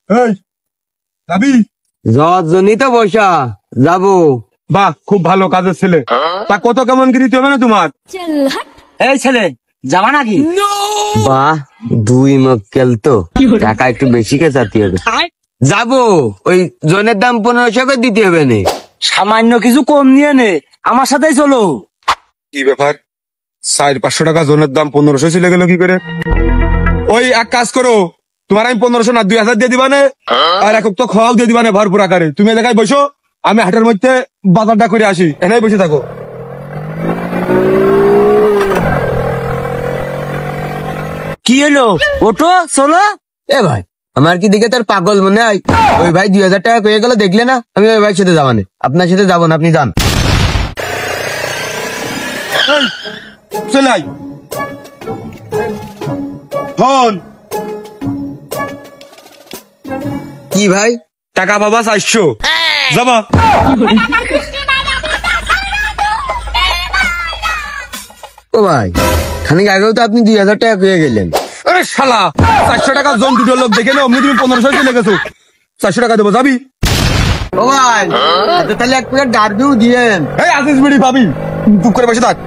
এই যাবি? যাওয়ার জন্যই তো বসা যাবো। বাহ, খুব ভালো কাজের ছেলে। তা কত কেমন কি দিতে হবে না তোমার? এই ছেলে যাবা নাকি? বাহ, 2 মক্কেল তো, টাকা একটু বেশি কে চাতি হবে। যাবো, ওই জনের দাম 1500 করে দিতে হবে না। সামান্য কিছু কম নিয়ে নে, আমার সাথেই চলো। কি ব্যাপার, 400-500 টাকা জনের দাম 1500 চলে গেল কি করে? ওই এক কাজ করো, তোমার আমি 1500 না 2000 দিয়ে দিবানে, আর এক তো খাওয়াও দিয়ে দিবানে ভরপুর আকারে। তুমি এলাকায় বসো, আমি হাটের মধ্যে বাজারটা করে আসি, এখানেই বসে থাকো। কি হলো, ওটো চলো। এ ভাই, আমার কি দিকে তার পাগল মনে হয়? ওই ভাই 2000 টাকা পেয়ে গেল, দেখলে না? আমি ওই ভাইয়ের সাথে যাবানে, আপনার সাথে যাবো না, আপনি যান। চলে আই ফোন। কি ভাই? টাকা বাবা 400 যাবা? ও ভাই, খানিক আগেও তো আপনি 2000 টাকা পেয়ে গেলেন। আরে শালা, 400 টাকা জন দুটো লোক দেখে নাও, তুমি 1500 চলে গেছো। 400 টাকা দেবো, যাবি? ও ভাই, তাহলে এক প্লেট ডারবিও দিয়েন। এই আসিস বিড়ি পাবি, চুপ করে বসে থাক।